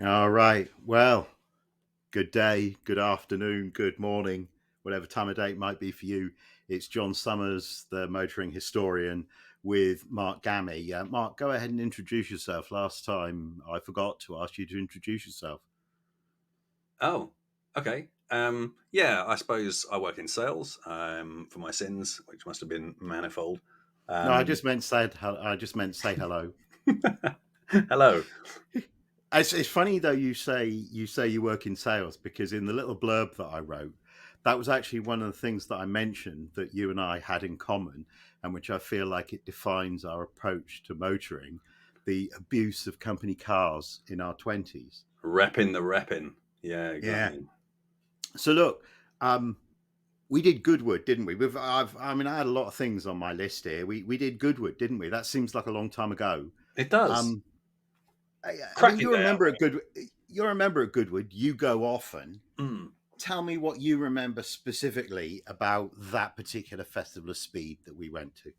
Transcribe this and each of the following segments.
All right. Well, good day, good afternoon, good morning, whatever time of day it might be for you. It's John Summers, the motoring historian, with Mark Gammy. Mark, go ahead and introduce yourself. Last time I forgot to ask you to introduce yourself. Oh, okay. Yeah, I suppose I work in sales for my sins, which must have been manifold. No, I Um, just meant say hello. hello. It's funny though you say you work in sales because in the little blurb that I wrote, that was actually one of the things that I mentioned that you and I had in common, and which I feel like it defines our approach to motoring, the abuse of company cars in our twenties. Repping the repping. Yeah, Yeah. exactly. So look, um, we did Goodwood, didn't we? I had a lot of things on my list here. We did Goodwood, didn't we? That seems like a long time ago. It does. Um, I mean, Cracking day out you're a member at Goodwood. You go often. there. Mm. Tell me what you remember specifically about that particular festival of speed that we went to.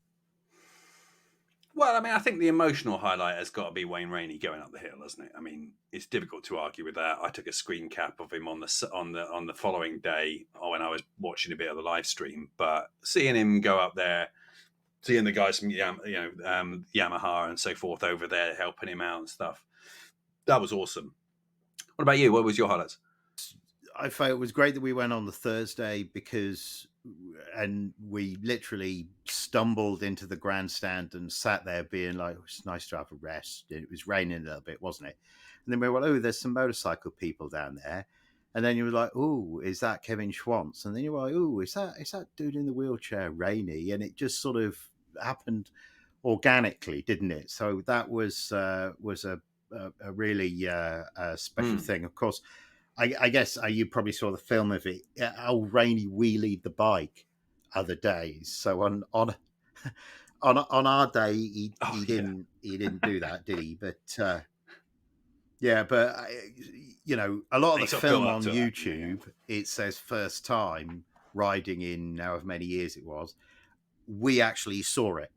Well, I mean, I think the emotional highlight has got to be Wayne Rainey going up the hill, hasn't it? I mean, it's difficult to argue with that. I took a screen cap of him on the following day when I was watching a bit of the live stream, but seeing him go up there, seeing the guys from Yamaha and so forth over there helping him out and stuff. That was awesome. What about you? What was your highlights? I felt it was great that we went on the Thursday because, and we literally stumbled into the grandstand and sat there being like, oh, it's nice to have a rest. It was raining a little bit, wasn't it? And then we were like, oh, there's some motorcycle people down there. And then you were like, oh, is that Kevin Schwantz? And then you were like, oh, is that dude in the wheelchair, Rainey? And it just sort of happened organically, didn't it? So that was a really a special Mm. thing. Of course, I guess you probably saw the film of it. How Rainey wheelied the bike other days. So on our day, Oh yeah, he didn't do that, did he? But yeah, but a lot of and the he sort of built film up on to that. Yeah, yeah. YouTube, it says first time riding in however many years it was. We actually saw it.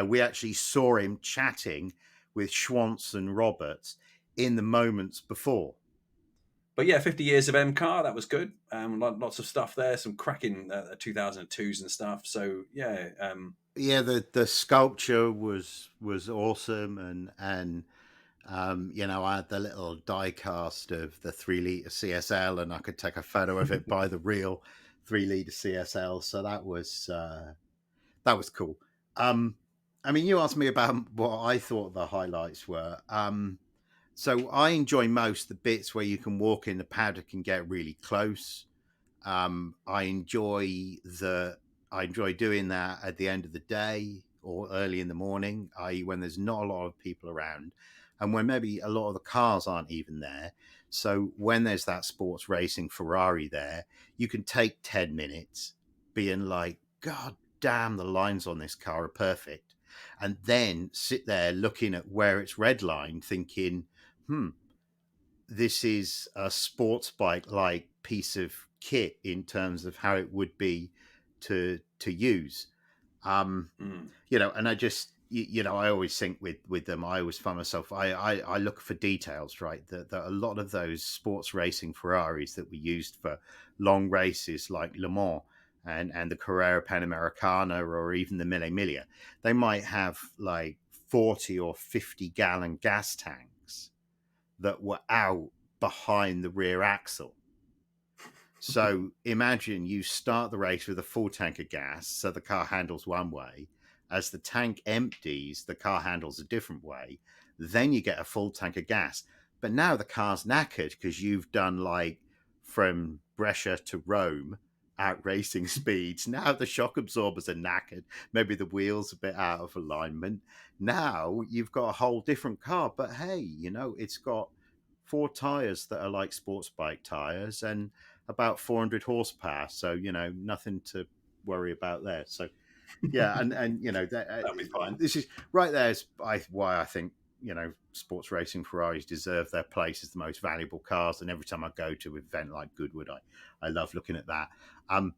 We actually saw him chatting with Schwantz and Roberts in the moments before. But yeah, 50 years of M car, that was good. Lots of stuff there, some cracking 2002s and stuff. So yeah, Yeah, the sculpture was awesome, and I had the little die cast of the 3 liter CSL, and I could take a photo of it by the real 3 liter CSL. So that was cool. Um, I mean, you asked me about what I thought the highlights were. So I enjoy most the bits where you can walk in the paddock and get really close. I enjoy the I enjoy doing that at the end of the day or early in the morning, i.e., when there's not a lot of people around, and when maybe a lot of the cars aren't even there. So when there's that sports racing Ferrari there, you can take 10 minutes, being like, "God damn, the lines on this car are perfect," and then sit there looking at where it's redlined, thinking, "Hmm, this is a sports bike like piece of kit in terms of how it would be to use." um mm. and I just I always think with them, I always find myself, I look for details, right? That a lot of those sports racing Ferraris that we used for long races like Le Mans and the Carrera Panamericana or even the Mille Miglia, they might have like 40 or 50 gallon gas tanks that were out behind the rear axle. So imagine you start the race with a full tank of gas, so the car handles one way. As the tank empties, the car handles a different way. Then you get a full tank of gas. But now the car's knackered because you've done like from Brescia to Rome at racing speeds. Now the shock absorbers are knackered. Maybe the wheels a bit out of alignment. Now you've got a whole different car. But hey, it's got four tires that are like sports bike tires and about 400 horsepower. So, nothing to worry about there. So, yeah. And That'll be fine. this is right there is why I think, sports racing Ferraris deserve their place as the most valuable cars. And every time I go to an event like Goodwood, I love looking at that. I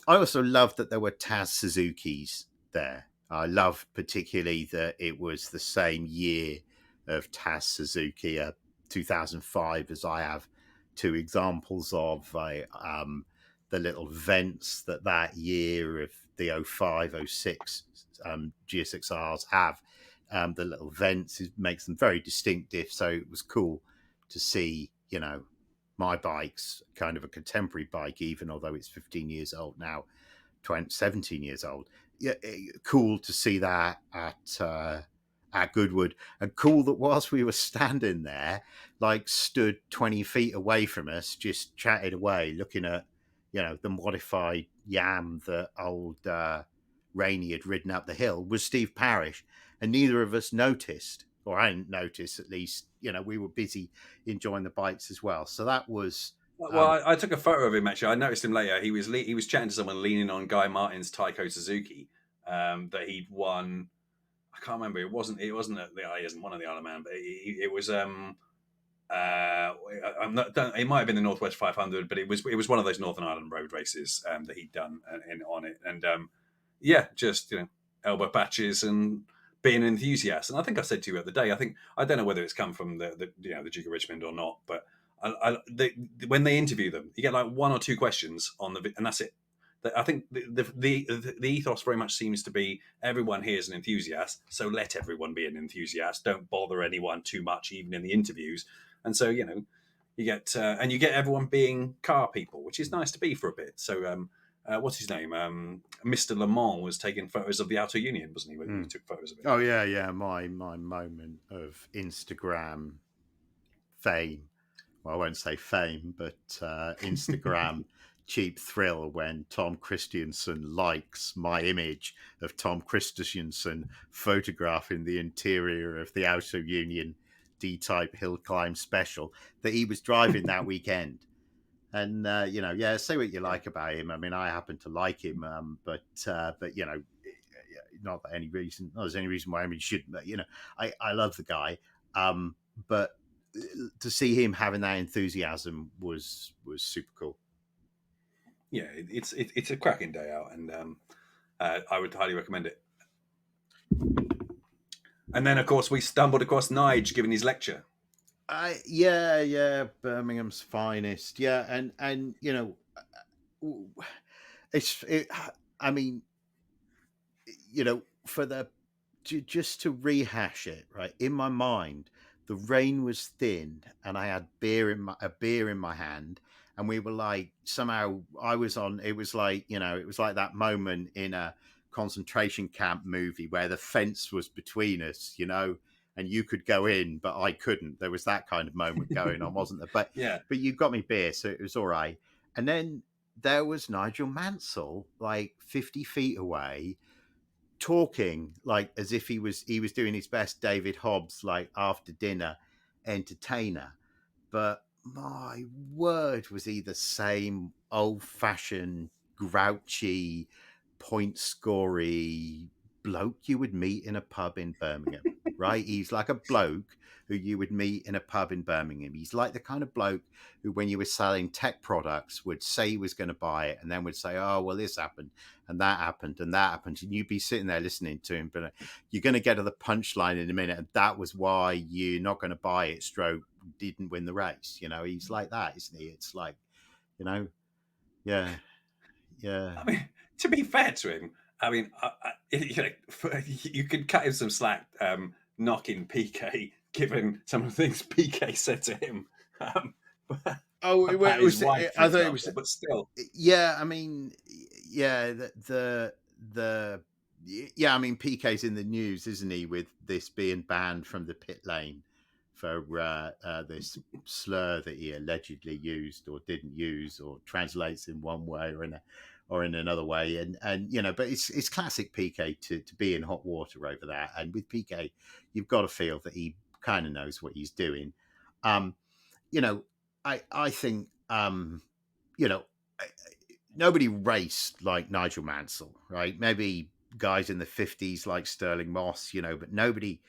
also love that there were Taz Suzuki's there. I love particularly that it was the same year of Taz Suzuki, 2005, as I have two examples of the little vents that year of the 05, 06 GSXRs have. The little vents makes them very distinctive. So it was cool to see, my bike's kind of a contemporary bike, even although it's 15 years old now, 17 years old. Yeah, cool to see that at Goodwood, and cool that whilst we were standing there, like stood 20 feet away from us, just chatted away, looking at, the modified Yam that old Rainey had ridden up the hill, was Steve Parrish. And neither of us noticed, or I didn't notice at least, we were busy enjoying the bikes as well. So that was... Well, I took a photo of him, actually. I noticed him later. He was chatting to someone leaning on Guy Martin's Taiko Suzuki that he'd won. I can't remember. It wasn't. He isn't one of the Isle of Man, but it was. I'm not. It might have been the Northwest 500, but it was one of those Northern Ireland road races that he'd done on it, and just elbow patches and being an enthusiast. And I think I said to you the other day, I don't know whether it's come from the Duke of Richmond or not, but when they interview them, you get like one or two questions and that's it. I think the ethos very much seems to be everyone here is an enthusiast, so let everyone be an enthusiast. Don't bother anyone too much, even in the interviews. And so you get everyone being car people, which is nice to be for a bit. So what's his name? Mr. Le Mans was taking photos of the Auto Union, wasn't he? When he took photos of it. Oh yeah. My moment of Instagram fame. Well, I won't say fame, but Instagram cheap thrill when Tom Kristensen likes my image of Tom Kristensen photographing the interior of the Auto Union D-type hill climb special that he was driving that weekend. And say what you like about him. I mean, I happen to like him, but not that there's any reason why he shouldn't. But I love the guy, but to see him having that enthusiasm was super cool. Yeah, it's a cracking day out, and I would highly recommend it. And then, of course, we stumbled across Nigel giving his lecture. Birmingham's finest. Yeah, and I mean, for just to rehash it, right, in my mind, the rain was thin, and I had a beer in my hand, and we were like, somehow I was on. It was like it was like that moment in a concentration camp movie where the fence was between us, and you could go in, but I couldn't. There was that kind of moment going on, wasn't there? But but you got me beer, so it was all right. And then there was Nigel Mansell, like 50 feet away, talking like as if he was doing his best David Hobbs, like after dinner entertainer. But my word, was he the same old-fashioned, grouchy, point-scory bloke you would meet in a pub in Birmingham, right? He's like a bloke who you would meet in a pub in Birmingham. He's like the kind of bloke who, when you were selling tech products, would say he was going to buy it and then would say, oh, well, this happened and that happened and that happened. And you'd be sitting there listening to him, but you're going to get to the punchline in a minute. And that was why you're not going to buy it, stroke didn't win the race. He's like that, isn't he? It's like, yeah. I mean, to be fair to him, I mean, you could cut him some slack knocking Piquet, given some of the things Piquet said to him. It was. I thought it was, but still. Yeah, I mean, yeah, I mean, Piquet's in the news, isn't he, with this being banned from the pit lane for this slur that he allegedly used or didn't use, or translates in one way or in another way, and but it's classic Piquet to be in hot water over that. And with Piquet, you've got to feel that he kind of knows what he's doing. I think nobody raced like Nigel Mansell, right? Maybe guys in the 50s like Sterling Moss, but nobody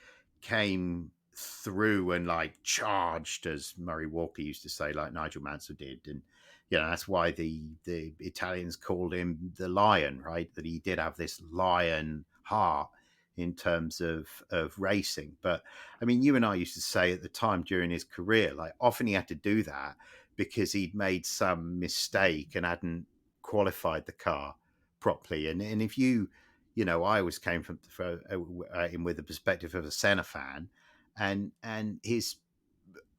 came through and like charged, as Murray Walker used to say, like Nigel Mansell did. And that's why the Italians called him the Lion, right? That he did have this lion heart in terms of racing. But I mean, you and I used to say at the time during his career, like often he had to do that because he'd made some mistake and hadn't qualified the car properly. And if you, you know, I always came from in with the perspective of a Senna fan, and his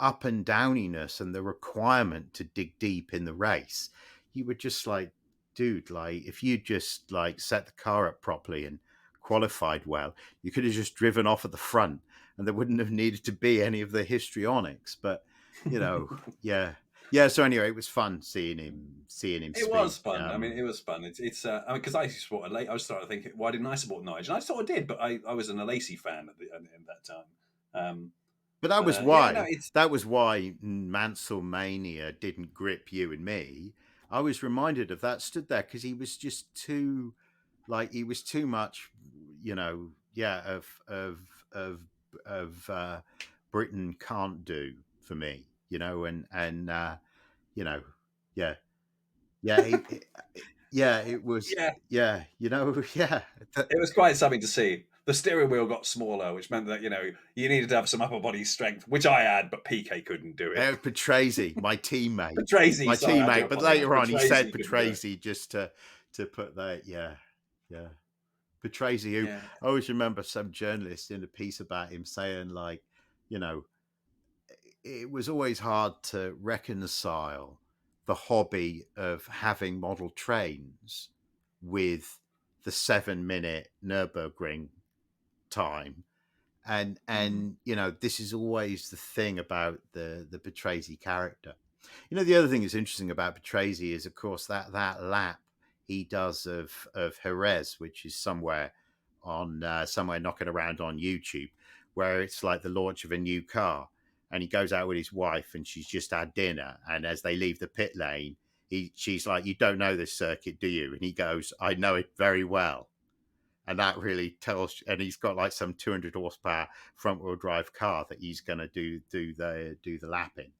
up and downiness and the requirement to dig deep in the race, you were just like, dude, like if you just like set the car up properly and qualified well, you could have just driven off at the front and there wouldn't have needed to be any of the histrionics. But you know, yeah. Yeah, so anyway, it was fun seeing him It speak. was fun. I mean, it was fun. It's. I mean, because I used to support a late. I was starting to think, why didn't I support Nigel? And I sort of did, but I was an Alacy fan in that time. But that was Yeah, no, why it's Mansell Mania didn't grip you and me. I was reminded of that. Stood there because he was just too, like he was too much, you know. Yeah, of Britain can't do for me, you know, and you know, yeah, yeah, yeah. It was, yeah. yeah, you know, yeah. It was quite something to see. The steering wheel got smaller, which meant that you needed to have some upper body strength, which I had, but Piquet couldn't do it. Patrese, my teammate, Patrese, sorry, I do But apologise. later on, he said Patrese couldn't do it. Patrese just to put that. Yeah, yeah. Patrese, who Yeah. I always remember some journalist in a piece about him saying, like, you know, it was always hard to reconcile the hobby of having model trains with the 7-minute Nürburgring time. And you know, this is always the thing about the Patrese character. You know, the other thing that's interesting about Patrese is, of course, that lap he does of Jerez, which is somewhere knocking around on YouTube, where it's like the launch of a new car, and he goes out with his wife, and she's just had dinner, and as they leave the pit lane, she's like, "You don't know this circuit, do you?" And he goes, "I know it very well." And that really tells. And he's got like some 200 horsepower front wheel drive car that he's going to do the lap in.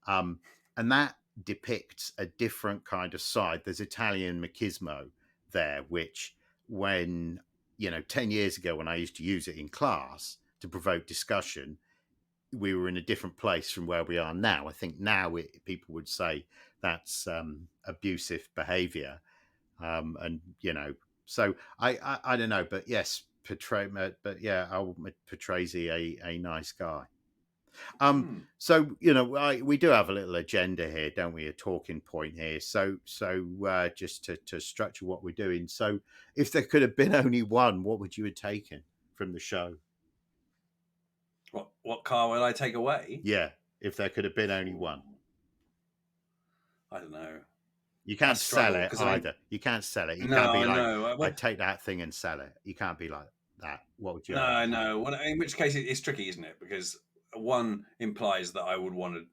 And that depicts a different kind of side. There's Italian machismo there, which when, you know, 10 years ago when I used to use it in class to provoke discussion, we were in a different place from where we are now. I think now people would say that's abusive behavior. And, you know, so I don't know, but yes, but yeah, Patrese a nice guy. So you know, we do have a little agenda here, don't we? A talking point here. So just to structure what we're doing. So, if there could have been only one, what would you have taken from the show? What car will I take away? Yeah, if there could have been only one. I don't know. You can't sell it either. You can't sell it. You can't be like, I take that thing and sell it. You can't be like that. What would you? No. Well, in which case it's tricky, isn't it? Because one implies that I would want to,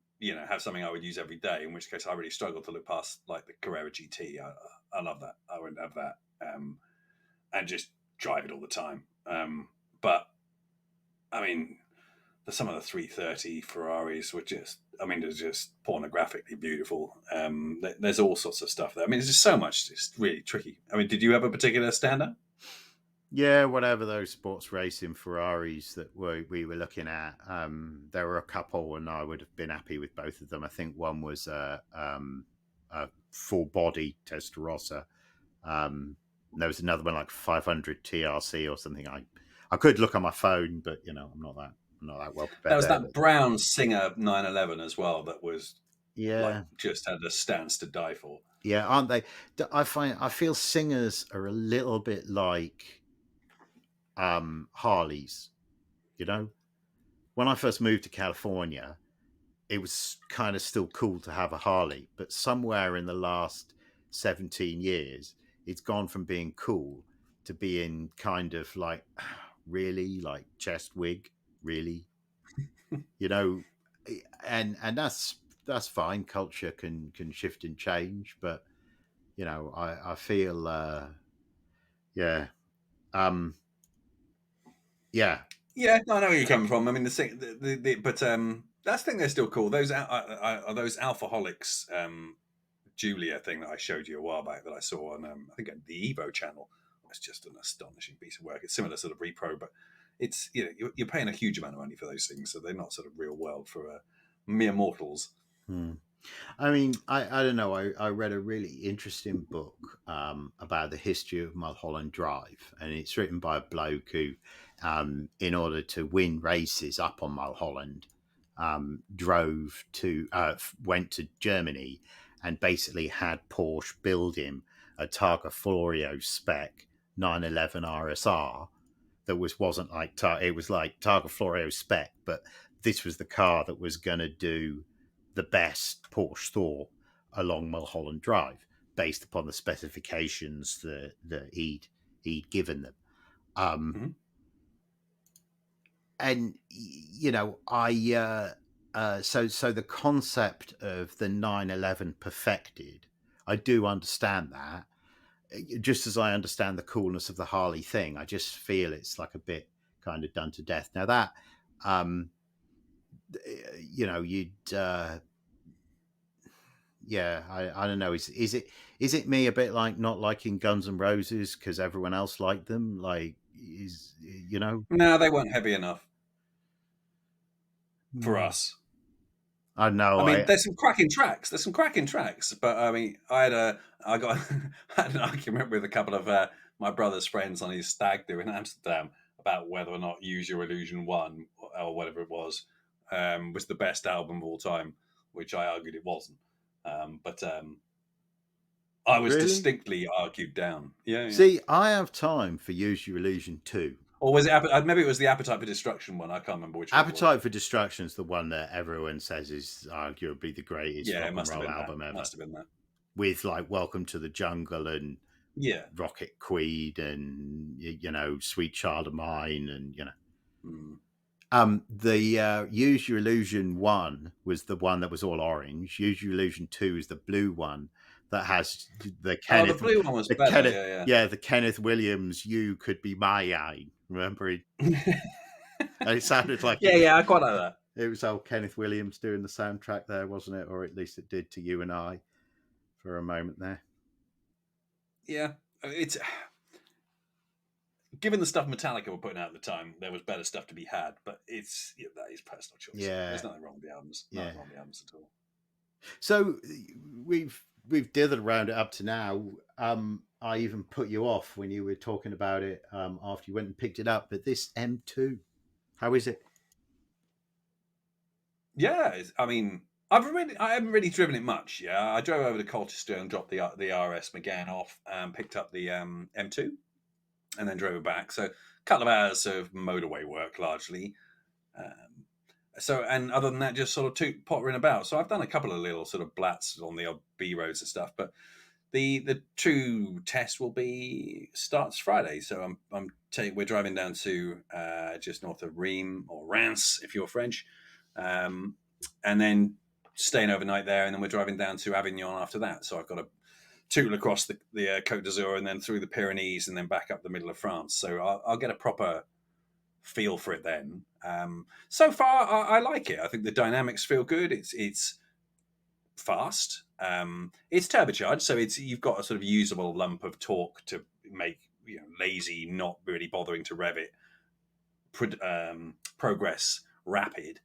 have something I would use every day. In which case, I really struggle to look past like the Carrera GT. I love that. I wouldn't have that, and just drive it all the time. But I mean, some of the 330 Ferraris were just. I mean, they're just pornographically beautiful. There's all sorts of stuff there. I mean, there's just so much. It's really tricky. I mean, did you have a particular standout? Yeah, whatever those sports racing Ferraris that we were looking at, there were a couple, and I would have been happy with both of them. I think one was a full body Testarossa. There was another one like 500 TRC or something. I could look on my phone, but I'm not that well prepared. That was that brown Singer 911 as well. That was just had a stance to die for. Yeah, aren't they? I feel Singers are a little bit like Harleys. When I first moved to California, it was kind of still cool to have a Harley, but somewhere in the last 17 years, it's gone from being cool to being kind of like, really, like chest wig, really, and that's fine. Culture can shift and change, but I feel yeah. Yeah. Yeah, I know where you're coming from. I mean, but that's the thing. They're still cool. Those are those Alphaholics Julia thing that I showed you a while back that I saw on I think the Evo channel. it's just an astonishing piece of work. It's similar sort of repro, but it's, you know, you're paying a huge amount of money for those things, so they're not sort of real world for mere mortals. I mean, I don't know. I read a really interesting book about the history of Mulholland Drive, and it's written by a bloke who, in order to win races up on Mulholland, went to Germany and basically had Porsche build him a Targa Florio spec 911 RSR that wasn't like it was like Targa Florio spec, but this was the car that was going to do the best Porsche store along Mulholland Drive based upon the specifications that he'd given them. And you know, so the concept of the 911 perfected, I do understand that. Just as I understand the coolness of the Harley thing, I just feel it's like a bit kind of done to death. Now that, you know, I don't know. Is it me a bit like not liking Guns N' Roses because everyone else liked them? Like, you know? No, they weren't heavy enough for us. I know. I mean, there's some cracking tracks. But I mean, I got had an argument with a couple of my brother's friends on his stag do in Amsterdam about whether or not Use Your Illusion 1 or whatever it was the best album of all time, which I argued it wasn't. But I was distinctly argued down. Yeah. See, I have time for Use Your Illusion 2. Or was it? Maybe it was the Appetite for Destruction one. I can't remember which. Appetite for Destruction is the one that everyone says is arguably the greatest rock and roll album ever. Must have been that. With like Welcome to the Jungle and Rocket Queen and, you know, Sweet Child of Mine and, you know. The Use Your Illusion 1 was the one that was all orange. Use Your Illusion 2 is the blue one that has the Kenneth. The blue one was better. Kenneth, the Kenneth Williams. You Could Be My Eye. Remember it? It sounded like I quite like that. It was old Kenneth Williams doing the soundtrack there, wasn't it? Or at least it did to You and I for a moment there. Yeah, it's given the stuff Metallica were putting out at the time, there was better stuff to be had. But that is personal choice. Yeah, there's nothing wrong with the albums. Nothing wrong with the albums at all. So we've dithered around it up to now. I even put you off when you were talking about it after you went and picked it up. But this M2, how is it? Yeah, I mean, I haven't really driven it much. Yeah, I drove over to Colchester and dropped the RS Megane off and picked up the M2, and then drove it back. So a couple of hours of motorway work largely. And other than that, just sort of pottering about. So I've done a couple of little sort of blats on the odd B roads and stuff, but the true test starts Friday. So we're driving down to just north of Reims or Reims if you're French, and then staying overnight there, and then we're driving down to Avignon after that. So I've got to tootle across the Côte d'Azur and then through the Pyrenees and then back up the middle of France. So I'll get a proper feel for it then. So far, I like it. I think the dynamics feel good. It's fast. It's turbocharged, so you've got a sort of usable lump of torque to make lazy, not really bothering to rev it. Progress rapid,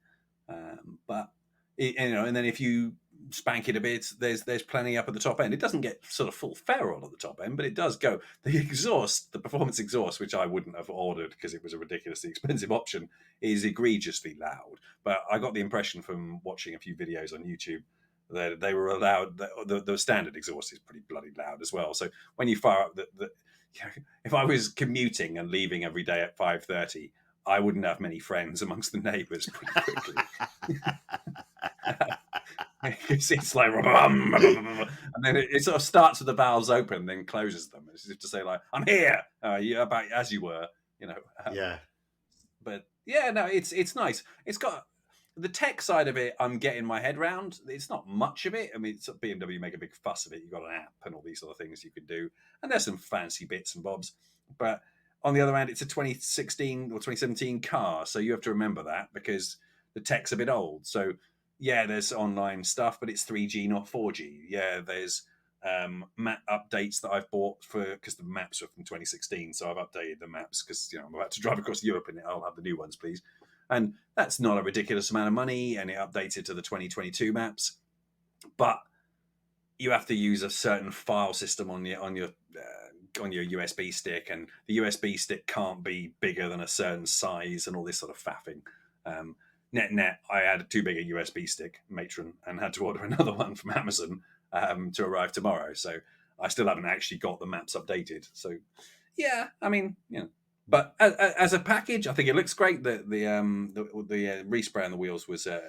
but and then if you spank it a bit, there's plenty up at the top end. It doesn't get sort of full feral at the top end, but it does go. The performance exhaust, which I wouldn't have ordered because it was a ridiculously expensive option, is egregiously loud. But I got the impression from watching a few videos on YouTube that they were allowed. The standard exhaust is pretty bloody loud as well. So when you fire up if I was commuting and leaving every day at 5:30, I wouldn't have many friends amongst the neighbours pretty quickly. It's like, and then it sort of starts with the valves open, then closes them. It's just to say, like, I'm here, about as you were, But no, it's nice. It's got the tech side of it. I'm getting my head round. It's not much of it. I mean, BMW make a big fuss of it. You've got an app and all these other things you can do, and there's some fancy bits and bobs. But on the other hand, it's a 2016 or 2017 car, so you have to remember that because the tech's a bit old. So yeah, there's online stuff, but it's 3G, not 4G. Yeah, there's map updates that I've bought because the maps are from 2016, so I've updated the maps because I'm about to drive across Europe and I'll have the new ones, please. And that's not a ridiculous amount of money, and it updated to the 2022 maps, but you have to use a certain file system on your USB stick, and the USB stick can't be bigger than a certain size, and all this sort of faffing. Net, I had too big a USB stick, matron, and had to order another one from Amazon to arrive tomorrow. So I still haven't actually got the maps updated. So yeah, I mean, but as a package, I think it looks great. The respray on the wheels was a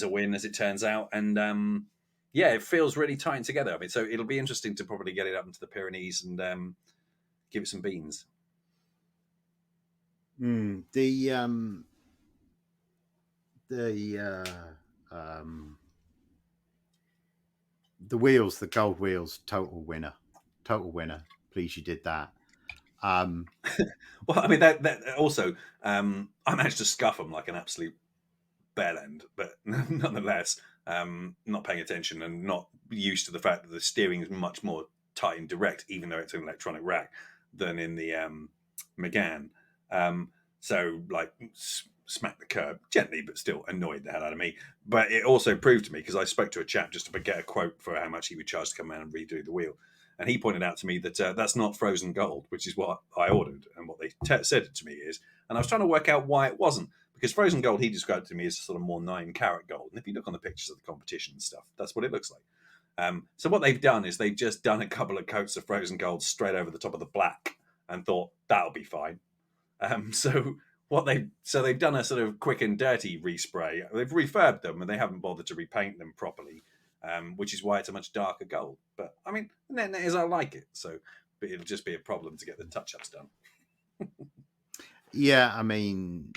win, as it turns out, and yeah, it feels really tight together. I mean, so it'll be interesting to probably get it up into the Pyrenees and give it some beans. The wheels, the gold wheels, total winner. Please, you did that. Well, I mean, that also, I managed to scuff them like an absolute bell end, but nonetheless, not paying attention and not used to the fact that the steering is much more tight and direct, even though it's an electronic rack, than in the Megane. So, like, smack the curb gently, but still annoyed the hell out of me. But it also proved to me, because I spoke to a chap just to get a quote for how much he would charge to come around and redo the wheel. And he pointed out to me that that's not frozen gold, which is what I ordered. And what they said to me is, and I was trying to work out why it wasn't, because frozen gold he described to me as sort of more 9-carat gold. And if you look on the pictures of the competition and stuff, that's what it looks like. So what they've done is they've just done a couple of coats of frozen gold straight over the top of the black and thought that'll be fine. So they've done a sort of quick and dirty respray. They've refurbed them and they haven't bothered to repaint them properly, which is why it's a much darker gold. But I mean, the net is I like it, so but it'll just be a problem to get the touch-ups done. Yeah, I mean,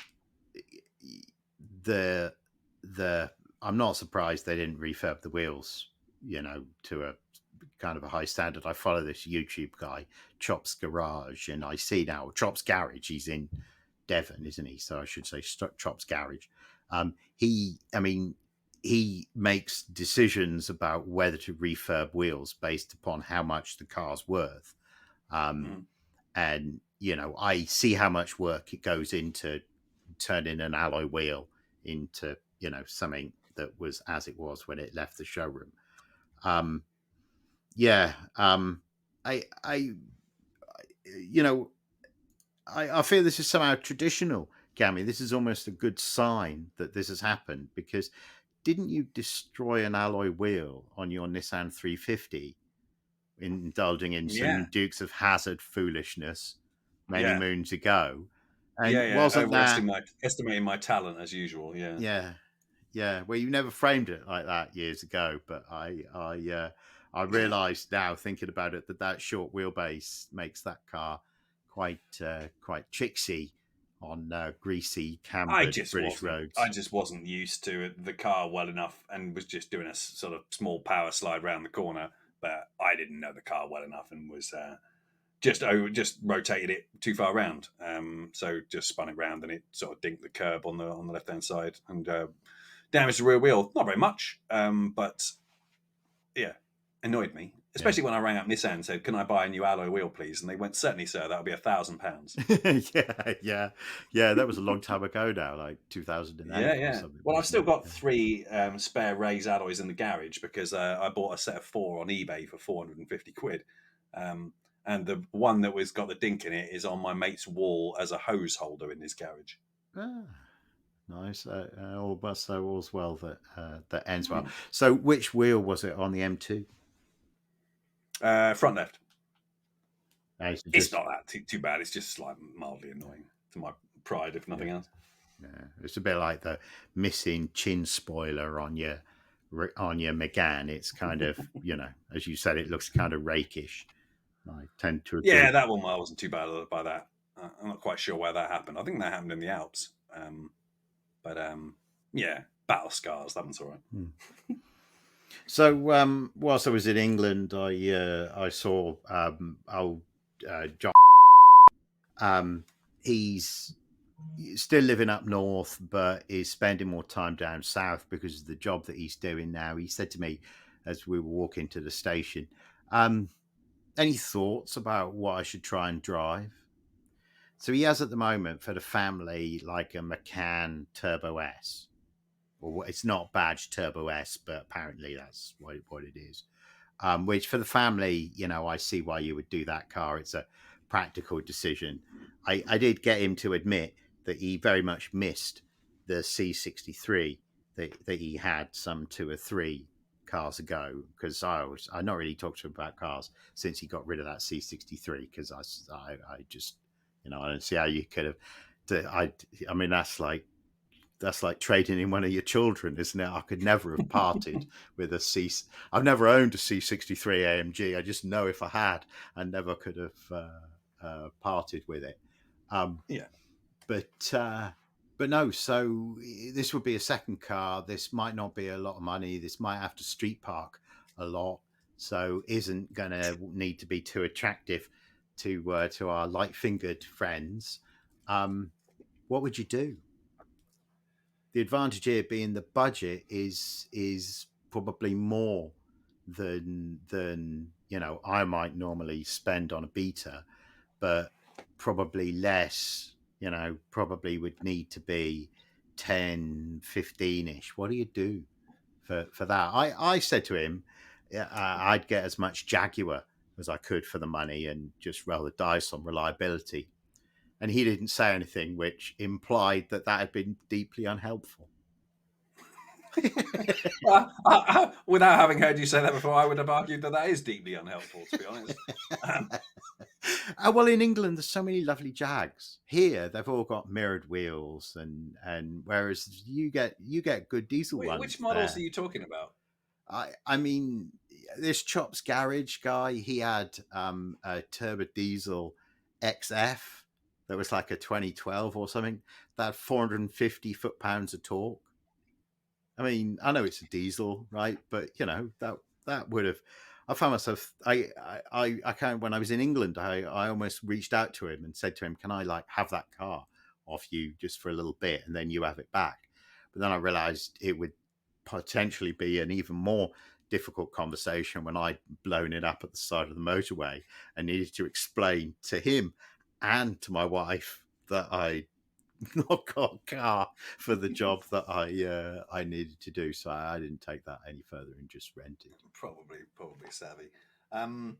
I'm not surprised they didn't refurb the wheels, to a kind of a high standard. I follow this YouTube guy, Chop's Garage, and I see now Chop's Garage. He's in Devon, isn't he? So I should say Chop's Garage. He makes decisions about whether to refurb wheels based upon how much the car's worth. And, I see how much work it goes into turning an alloy wheel into, something that was as it was when it left the showroom. I feel this is somehow traditional, Gammy. This is almost a good sign that this has happened, because didn't you destroy an alloy wheel on your Nissan 350, indulging in some Dukes of Hazzard foolishness many moons ago? And wasn't estimating my talent as usual? Yeah. Well, you never framed it like that years ago, but I realised now, thinking about it, that short wheelbase makes that car quite tricksy on greasy, cambered British roads. I just wasn't used to the car well enough, and was just doing a sort of small power slide around the corner. But I didn't know the car well enough, and was just rotated it too far around. So just spun it round, and it sort of dinked the curb on the left hand side and damaged the rear wheel. Not very much, but yeah, annoyed me. Especially when I rang up Nissan and said, "Can I buy a new alloy wheel, please?" And they went, "Certainly, sir. That'll be £1,000." Yeah. That was a long time ago now, like 2008 or something. Well, I've still got 3 spare Rays alloys in the garage, because I bought a set of 4 on eBay for £450. And the one that was got the dink in it is on my mate's wall as a hose holder in his garage. Nice. All's well that ends well. So, which wheel was it on the M2? Front left. It's not that too bad. It's just like mildly annoying to my pride, if nothing else. Yeah, it's a bit like the missing chin spoiler on your Megane. It's kind of, as you said, it looks kind of rakish. I tend to agree. Yeah, that one I wasn't too bad by that. I'm not quite sure where that happened. I think that happened in the Alps. Battle scars. That one's all right. So, whilst I was in England, I saw old John. He's still living up north, but is spending more time down south because of the job that he's doing now. He said to me as we were walking to the station, Any thoughts about what I should try and drive? So he has at the moment for the family like a Macan Turbo S, or it's not badged Turbo S, but apparently that's what it is. Which for the family, I see why you would do that car. It's a practical decision. I did get him to admit that he very much missed the C63 that he had some 2 or 3 cars ago, because I not really talked to him about cars since he got rid of that C63, because I just I don't see how you could have. I mean that's like trading in one of your children, isn't it? I could never have parted with a C. I've never owned a C63 AMG. I just know if I had, I never could have parted with it. Yeah. But no. So this would be a second car. This might not be a lot of money. This might have to street park a lot. So isn't going to need to be too attractive to our light-fingered friends. What would you do? The advantage here being the budget is probably more than I might normally spend on a beta, but probably less. Probably would need to be 10, 15-ish. What do you do for that? I said to him, I'd get as much Jaguar as I could for the money and just roll the dice on reliability. And he didn't say anything, which implied that had been deeply unhelpful. Without having heard you say that before, I would have argued that is deeply unhelpful, to be honest. Well, in England, there's so many lovely Jags. Here, they've all got mirrored wheels, and whereas you get good diesel ones. Which models are you talking about? I mean, this Chops Garage guy, he had a turbo diesel XF that was like a 2012 or something that had 450 foot-pounds of torque. I mean, I know it's a diesel, right? But that would have. I found myself. I can't. When I was in England, I almost reached out to him and said to him, "Can I have that car off you just for a little bit, and then you have it back?" But then I realised it would potentially be an even more difficult conversation when I'd blown it up at the side of the motorway and needed to explain to him and to my wife that I not got a car for the job that I needed to do. So I didn't take that any further and just rented. Probably savvy. I don't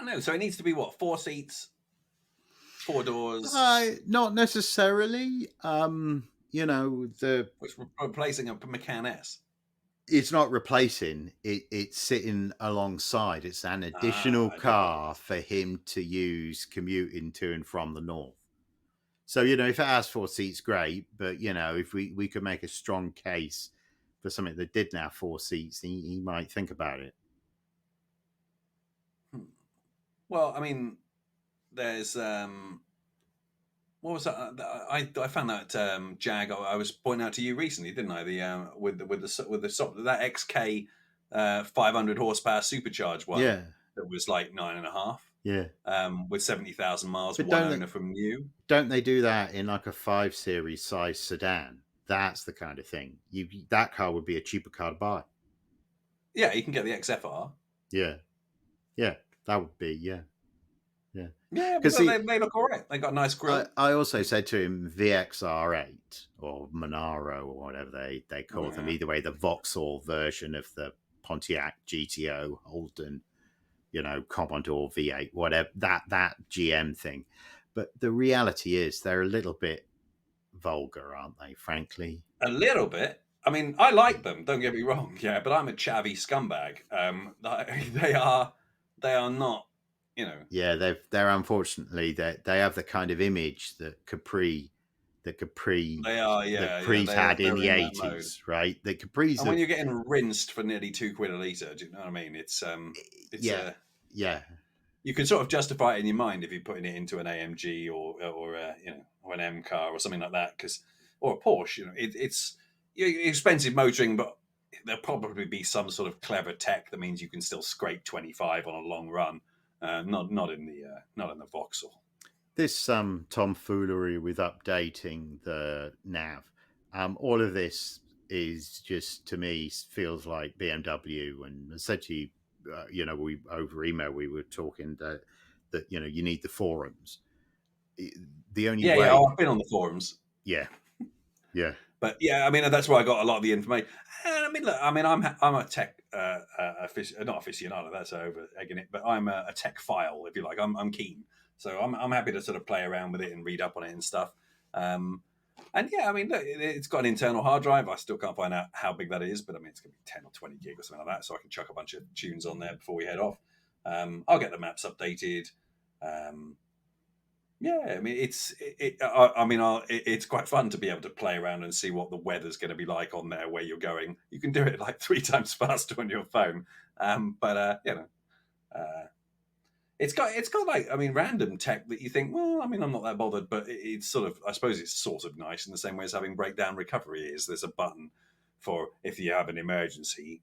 know. So it needs to be what, 4 seats, 4 doors? Not necessarily. Which replacing a Macan S. It's not replacing it. It's sitting alongside. It's an additional car for him to use commuting to and from the north. So, if it has 4 seats, great. But, if we could make a strong case for something that didn't have 4 seats, he might think about it. Well, I mean, there's what was that? I found that Jag I was pointing out to you recently, didn't I? The with the that XK 500 horsepower supercharged one. Yeah. That was like 9.5. Yeah. With 70,000 miles, but one owner from new. Don't they do that in like a 5 Series size sedan? That's the kind of thing. That car would be a cheaper car to buy. Yeah, you can get the XFR. Yeah. Yeah, that would be, yeah. Yeah, because they look all right. They got a nice grill. I also said to him VXR8 or Monaro or whatever they call them. Either way, the Vauxhall version of the Pontiac GTO, Holden, Commodore V8, whatever, that GM thing. But the reality is they're a little bit vulgar, aren't they, frankly? A little bit. I mean, I like them, don't get me wrong, but I'm a chavvy scumbag. They are not, Yeah, they're unfortunately they have the kind of image that Capri had in the 80s, right? The Capris. And when you're getting rinsed for nearly £2 a litre, do you know what I mean? It's yeah. You can sort of justify it in your mind if you're putting it into an AMG or an M car or something like that, or a Porsche. It's expensive motoring, but there'll probably be some sort of clever tech that means you can still scrape 25 on a long run. Not in the Vauxhall. This tomfoolery with updating the nav, all of this is just, to me, feels like BMW. And I said to you we over email we were talking that you need the forums. The only Yeah, way, I've been on the forums. yeah, yeah, But yeah, I mean that's where I got a lot of the information. And I mean, look, I mean I'm a tech not aficionado. That's over egging it, but I'm a tech file, if you like. I'm keen, so I'm happy to sort of play around with it and read up on it and stuff. Um, and yeah, I mean, look, it's got an internal hard drive. I still can't find out how big that is, but I mean, it's going to be 10 or 20 gig or something like that, so I can chuck a bunch of tunes on there before we head off. I'll get the maps updated. Um, yeah, I mean it's quite fun to be able to play around and see what the weather's going to be like on there where you're going. You can do it like 3 times faster on your phone, but it's got like random tech that you think, well, I mean, I'm not that bothered, but it's sort of, I suppose it's sort of nice in the same way as having breakdown recovery is. There's a button for if you have an emergency,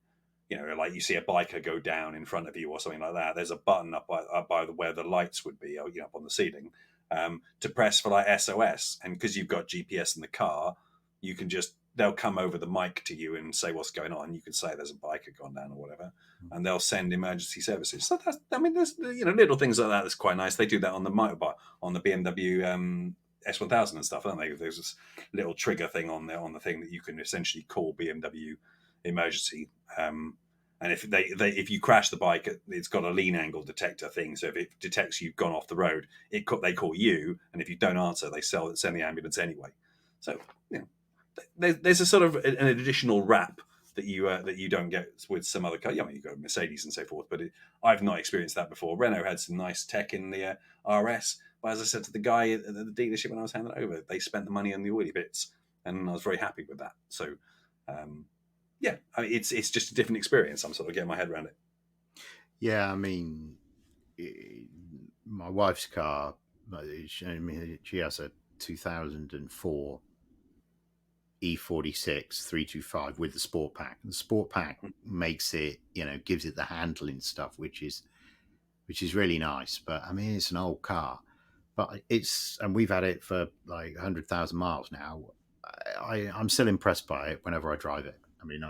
like you see a biker go down in front of you or something like that. There's a button up by where the lights would be, up on the ceiling, to press for like SOS. And because you've got GPS in the car, you can they'll come over the mic to you and say what's going on. You can say there's a biker gone down or whatever, and they'll send emergency services. So there's little things like that that's quite nice. They do that on the motorbike, on the BMW S1000 and stuff, don't they? There's this little trigger thing on the thing that you can essentially call BMW emergency. And if you crash the bike, it's got a lean angle detector thing. So if it detects you've gone off the road, they call you, and if you don't answer, they send the ambulance anyway. So there's a sort of an additional wrap that you don't get with some other car. You've got Mercedes and so forth, but I've not experienced that before. Renault had some nice tech in the RS, but as I said to the guy at the dealership when I was handing it over, they spent the money on the oily bits, and I was very happy with that. So. Yeah, I mean, it's just a different experience. I'm sort of getting my head around it. yeah. I mean, my wife's car. She has a 2004 E46 325 with the sport pack. The sport pack makes it, gives it the handling stuff, which is really nice. But I mean, it's an old car, but and we've had it for like 100,000 miles now. I'm still impressed by it whenever I drive it. I mean,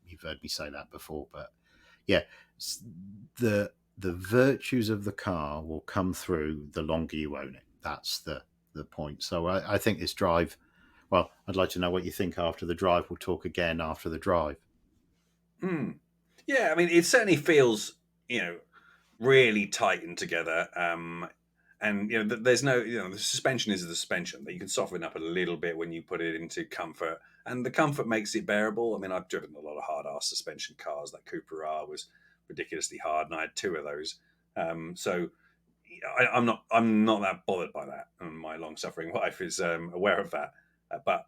you've heard me say that before, but yeah, the virtues of the car will come through the longer you own it. That's the point. So I think this drive. Well, I'd like to know what you think after the drive. We'll talk again after the drive. Yeah, I mean, it certainly feels really tightened together. And there's no, the suspension is the suspension, but you can soften up a little bit when you put it into comfort, and the comfort makes it bearable. I mean, I've driven a lot of hard ass suspension cars. That Cooper R was ridiculously hard, and I had 2 of those. So I'm not that bothered by that, and my long suffering wife is aware of that. But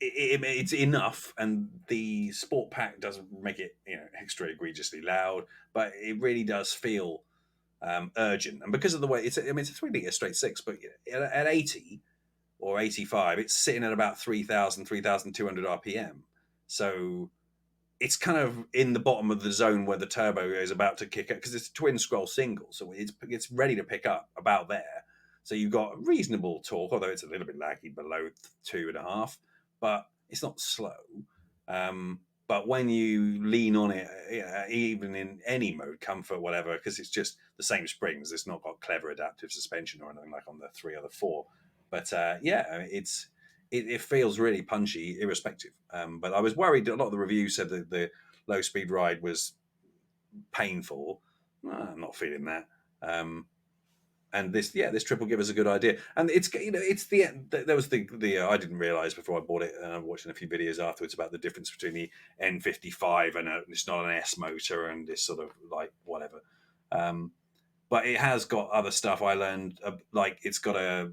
it's enough, and the sport pack doesn't make it extra egregiously loud, but it really does feel urgent. And because of the way it's a 3-litre straight 6, but at 80 or 85, it's sitting at about 3,200 RPM. So it's kind of in the bottom of the zone where the turbo is about to kick up, because it's a twin scroll single, so it's ready to pick up about there. So you've got reasonable torque, although it's a little bit laggy below 2.5, but it's not slow. But when you lean on it, even in any mode, comfort, whatever, because it's just the same springs, it's not got clever adaptive suspension or anything like on the 3 or the 4. But it feels really punchy, irrespective. But I was worried. A lot of the reviews said that the low speed ride was painful. I'm not feeling that. And this trip will give us a good idea. And it's there was the I didn't realize before I bought it, and I'm watching a few videos afterwards about the difference between the N55 and it's not an S motor and this sort of like whatever. But it has got other stuff. I learned like it's got a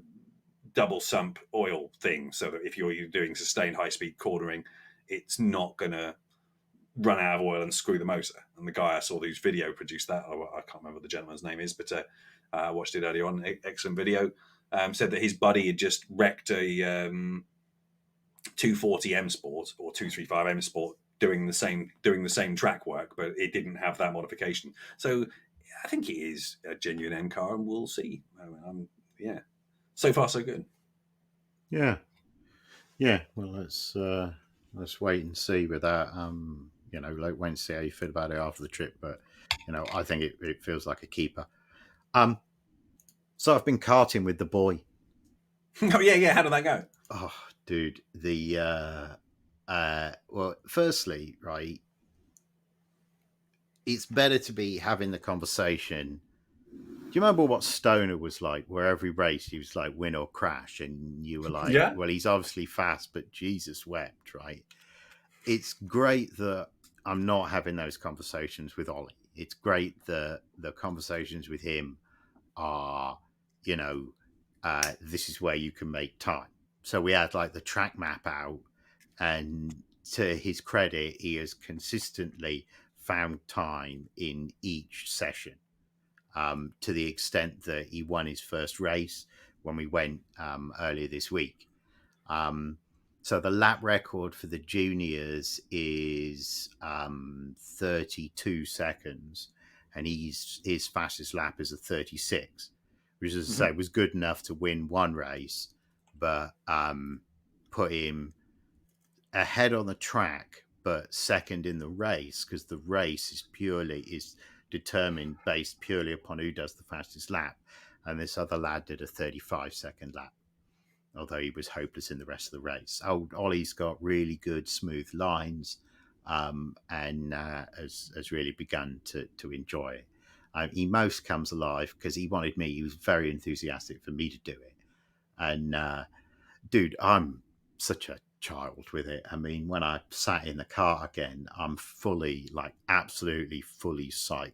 double sump oil thing, so that if you're doing sustained high speed cornering, it's not gonna run out of oil and screw the motor. And the guy I saw whose video produced that, I can't remember what the gentleman's name is, but I watched it earlier on. Excellent video. Said that his buddy had just wrecked a 240 M Sport or 235 M Sport doing the same track work, but it didn't have that modification. So I think it is a genuine M car, and we'll see. Yeah, so far so good. Yeah. Well, let's wait and see with that. Like when see how you feel about it after the trip. But I think it feels like a keeper. So I've been karting with the boy. Oh yeah. How did that go? Oh, dude, well, firstly, right, it's better to be having the conversation. Do you remember what Stoner was like? Where every race he was like win or crash, and you were like, Yeah. well, he's obviously fast, but Jesus wept, right? It's great that I'm not having those conversations with Ollie. It's great that the conversations with him are, this is where you can make time. So we had like the track map out, and to his credit, he has consistently found time in each session, to the extent that he won his first race when we went earlier this week. Um, so the lap record for the juniors is 32 seconds, and his fastest lap is a 36, which, as I say, was good enough to win one race, but put him ahead on the track, but second in the race, because the race is determined based purely upon who does the fastest lap, and this other lad did a 35-second lap, although he was hopeless in the rest of the race. Ollie's got really good smooth lines, and has really begun to enjoy it. He most comes alive because he wanted me. He was very enthusiastic for me to do it, and dude, I'm such a child with it. I mean, when I sat in the car again, I'm fully, like, absolutely fully psyched.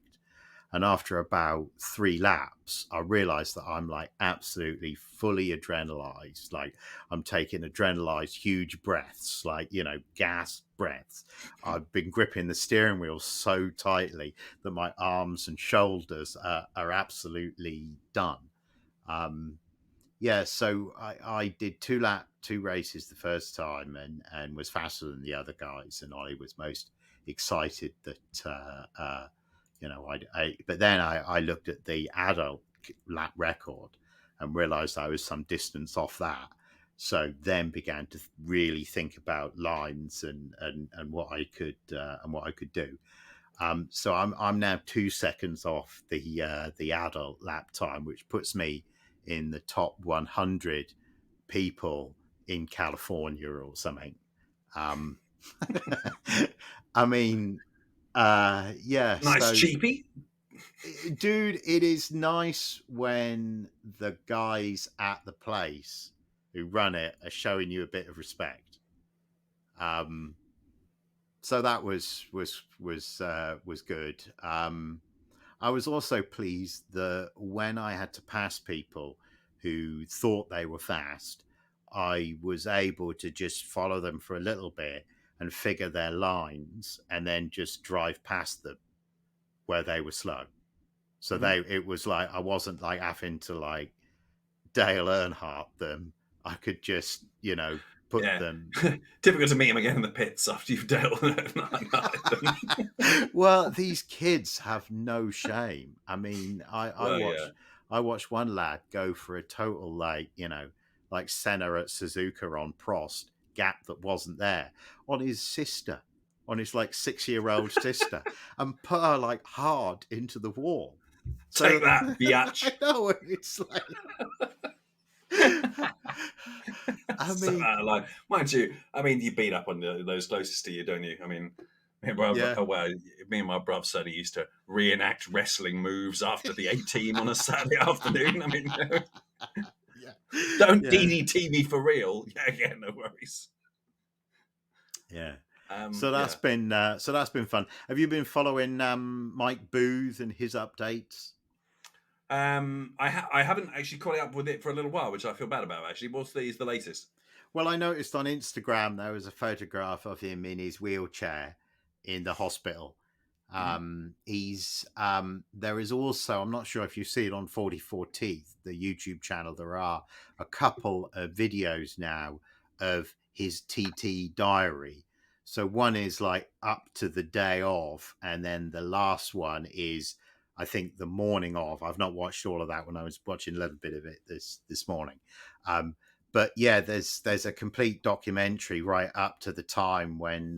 And after about 3 laps, I realized that I'm like absolutely fully adrenalized. Like, I'm taking adrenalized huge breaths, like, gas breaths. I've been gripping the steering wheel so tightly that my arms and shoulders are absolutely done. Yeah, so I did 2 races the first time, and was faster than the other guys, and I was most excited that but then I looked at the adult lap record and realized I was some distance off that. So then began to really think about lines and what I could do. So I'm now 2 seconds off the adult lap time, which puts me in the top 100 people in California or something. I mean, yeah. Nice So, cheapie. dude, it is nice when the guys at the place who run it are showing you a bit of respect. So that was good. I was also pleased that when I had to pass people who thought they were fast, I was able to just follow them for a little bit and figure their lines, and then just drive past them where they were slow. So it was like I wasn't like having to like Dale Earnhardt them. I could just put them. Typical to meet him again in the pits after you've dealt. Well, these kids have no shame. I mean, Yeah. I watched one lad go for a total like Senna at Suzuka on Prost gap that wasn't there on his sister, on his like 6-year-old sister, and put her like hard into the wall. So Take that, biatch. I know, it's like. I So mean, out of line. Mind you, you beat up on those closest to you, don't you? I mean, yeah. me and my brother certainly used to reenact wrestling moves after the A-team on a Saturday afternoon. I mean, Yeah. don't Yeah. DDT me for real. Yeah, no worries. Yeah. So that's been fun. Have you been following Mike Booth and his updates? I haven't actually caught up with it for a little while, which I feel bad about. Actually, what's the latest? Well, I noticed on Instagram there was a photograph of him in his wheelchair in the hospital. He's there is also, I'm not sure if you see it on 44 Teeth, the YouTube channel. There are a couple of videos now of his TT diary. So one is like up to the day of, and then the last one is, I think, the morning of. I've not watched all of that when I was watching a little bit of it this morning. But yeah, there's a complete documentary right up to the time when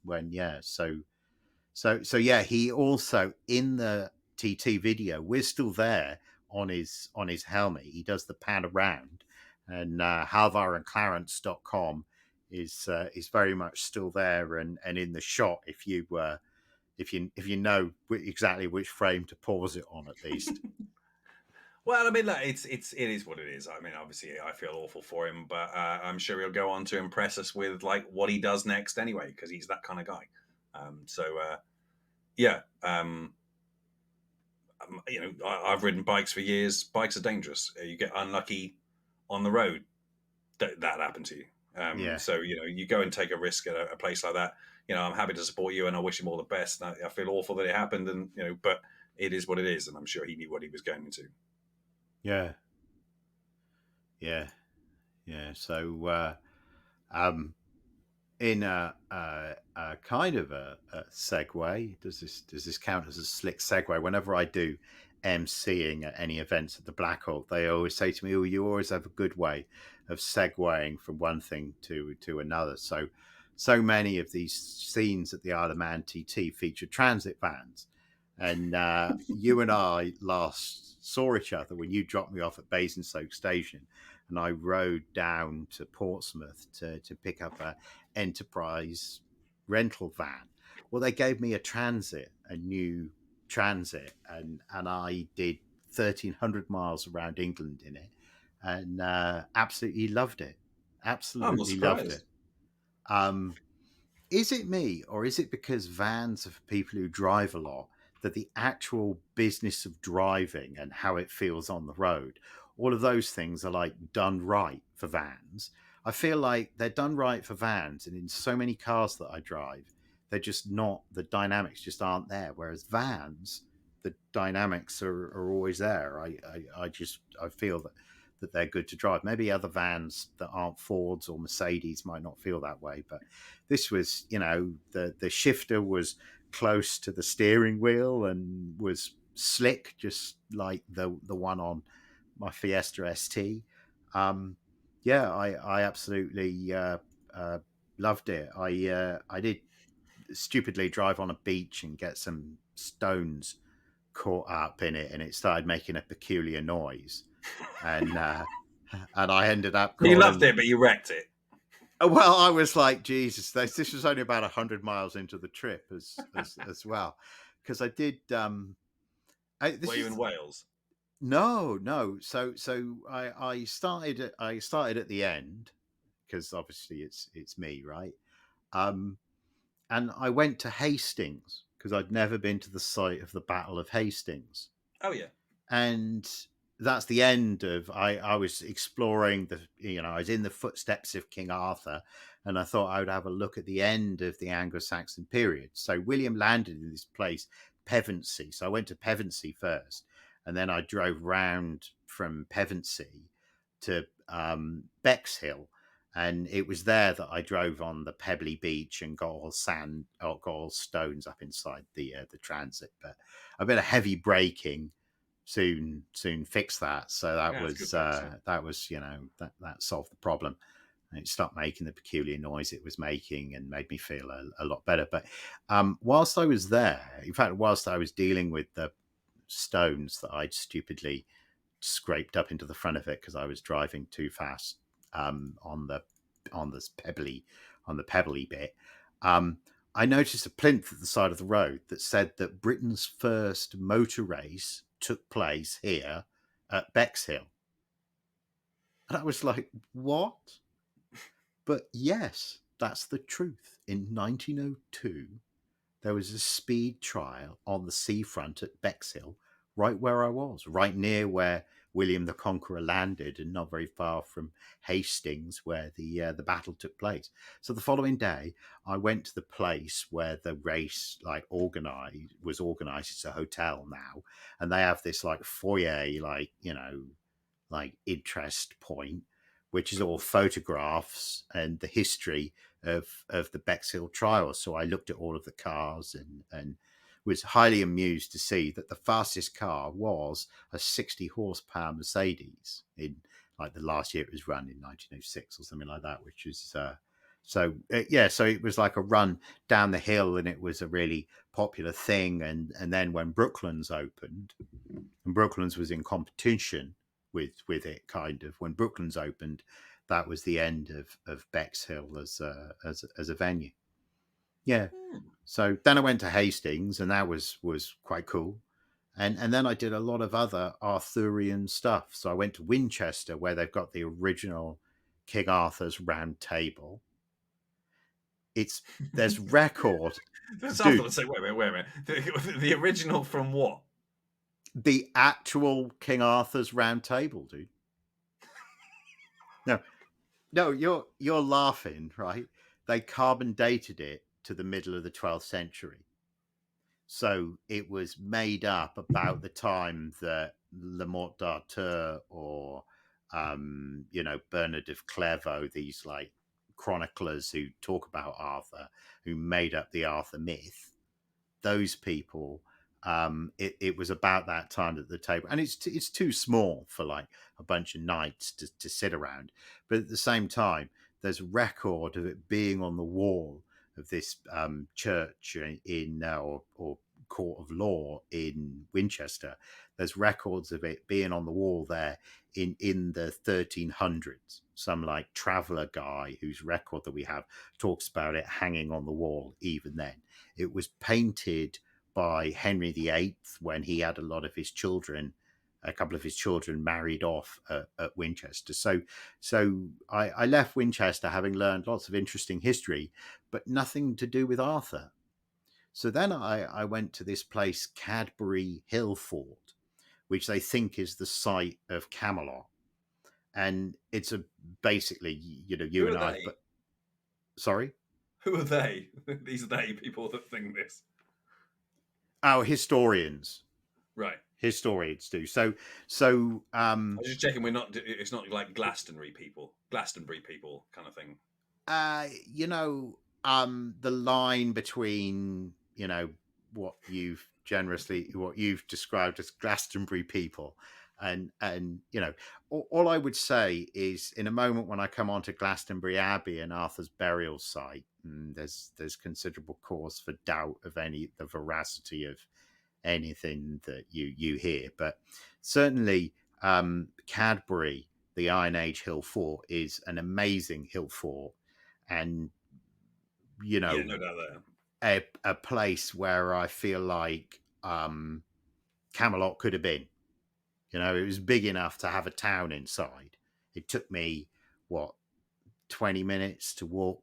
when so yeah, he also in the TT video, we're still there on his helmet. He does the pan around, and Halvar and Clarence.com is very much still there and in the shot if you know exactly which frame to pause it on at least. Well, I mean, look, it is what it is. I mean, obviously, I feel awful for him, but I'm sure he'll go on to impress us with like what he does next anyway, because he's that kind of guy. Yeah, I've ridden bikes for years. Bikes are dangerous. You get unlucky on the road. That happened to you. Yeah. So you go and take a risk at a place like that. I'm happy to support you, and I wish him all the best. And I feel awful that it happened, and but it is what it is, and I'm sure he knew what he was going into. Yeah. So, in a kind of a segue, does this count as a slick segue? Whenever I do emceeing at any events at the Black Hawk, they always say to me, "Oh, you always have a good way of segueing from one thing to another." So many of these scenes at the Isle of Man TT feature transit vans, and you and I last saw each other when you dropped me off at Basingstoke Station, and I rode down to Portsmouth to pick up a Enterprise rental van. Well, they gave me a new transit, and I did 1,300 miles around England in it, and absolutely loved it. I'm not Absolutely loved surprised. it. Is it me, or is it because vans are for people who drive a lot, that the actual business of driving and how it feels on the road, all of those things are like done right for vans? I feel like they're done right for vans, and in so many cars that I drive, they're just not, the dynamics just aren't there. Whereas vans, the dynamics are always there. I feel that they're good to drive. Maybe other vans that aren't Fords or Mercedes might not feel that way, but this was, the shifter was close to the steering wheel and was slick, just like the one on my Fiesta ST. Yeah, I absolutely loved it. I did stupidly drive on a beach and get some stones caught up in it, and it started making a peculiar noise, and I ended up You loved calling. it, but you wrecked it. Well, I was like, Jesus, this was only about 100 miles into the trip as well, because I did. This Were you in is Wales? no. So I started at the end because obviously it's me, right? Um, and I went to Hastings because I'd never been to the site of the Battle of Hastings, Oh yeah. and that's the end of. I was exploring I was in the footsteps of King Arthur, and I thought I would have a look at the end of the Anglo-Saxon period. So William landed in this place, Pevensey. So I went to Pevensey first, and then I drove round from Pevensey to Bexhill, and it was there that I drove on the Pebbly Beach and got all sand or got all stones up inside the transit. But a bit of heavy braking soon fix that. So Yeah, that's good fix, yeah. that was that solved the problem. And it stopped making the peculiar noise it was making and made me feel a lot better. But whilst I was there, in fact, whilst I was dealing with the stones that I'd stupidly scraped up into the front of it because I was driving too fast on this pebbly bit, I noticed a plinth at the side of the road that said that Britain's first motor race took place here at Bexhill. And I was like, what? But yes, that's the truth. In 1902, there was a speed trial on the seafront at Bexhill, right where I was, right near where William the Conqueror landed, and not very far from Hastings, where the battle took place. So the following day, I went to the place where the race was organized. It's a hotel now, and they have this like foyer, like interest point, which is all photographs and the history of the Bexhill trials. So I looked at all of the cars and was highly amused to see that the fastest car was a 60 horsepower Mercedes in like the last year it was run in 1906 or something like that, which is So so it was like a run down the hill, and it was a really popular thing. And then when Brooklands opened, and Brooklands was in competition with it, kind of, when Brooklands opened, that was the end of Bexhill as a venue. Yeah. Hmm. So then I went to Hastings, and that was quite cool. And then I did a lot of other Arthurian stuff. So I went to Winchester, where they've got the original King Arthur's Round Table. There's record, That's after dude. I say, wait a minute. The original from what? The actual King Arthur's Round Table, dude. No, no, you're laughing, right? They carbon dated it to the middle of the 12th century. So it was made up about the time that Le Morte d'Arthur or, Bernard of Clairvaux, these like chroniclers who talk about Arthur, who made up the Arthur myth. Those people, it was about that time at the table, and it's too small for like a bunch of knights to sit around. But at the same time, there's record of it being on the wall of this church in or court of law in Winchester. There's records of it being on the wall there in the 1300s. Some like traveller guy whose record that we have talks about it hanging on the wall even then. It was painted by Henry VIII when he had a couple of his children married off at Winchester. So I left Winchester having learned lots of interesting history, but nothing to do with Arthur. So then I went to this place, Cadbury Hill Fort, which they think is the site of Camelot. And it's basically, you Who are and I, they? but sorry. Who are they? These are they people that think this. Our historians. Right. Historians do. I was just checking we're not. It's not like Glastonbury people kind of thing. The line between, what you've described as Glastonbury people, and all I would say is, in a moment when I come on to Glastonbury Abbey and Arthur's burial site, there's considerable cause for doubt of the veracity of anything that you hear, but certainly Cadbury, the Iron Age hill fort, is an amazing hill fort, and Yeah, no doubt there. a place where I feel like Camelot could have been. It was big enough to have a town inside. It took me, what, 20 minutes to walk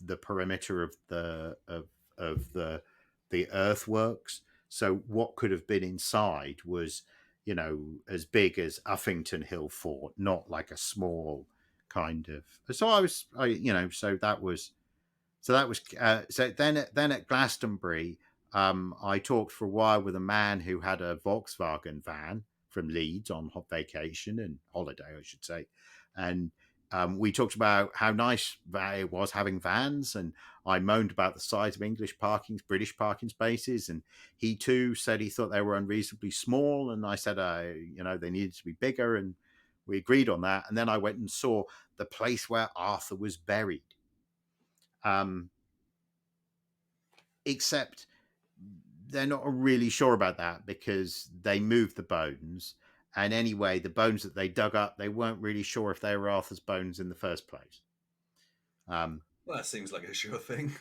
the perimeter of the earthworks. So what could have been inside was, as big as Uffington Hill Fort, not like a small kind of. So then at Glastonbury, I talked for a while with a man who had a Volkswagen van from Leeds on hot vacation and holiday, I should say, and we talked about how nice it was having vans, and I moaned about the size of British parking spaces, and he too said he thought they were unreasonably small, and I said, they needed to be bigger, and we agreed on that. And then I went and saw the place where Arthur was buried. Except they're not really sure about that because they moved the bones. And anyway, the bones that they dug up, they weren't really sure if they were Arthur's bones in the first place. Well, that seems like a sure thing.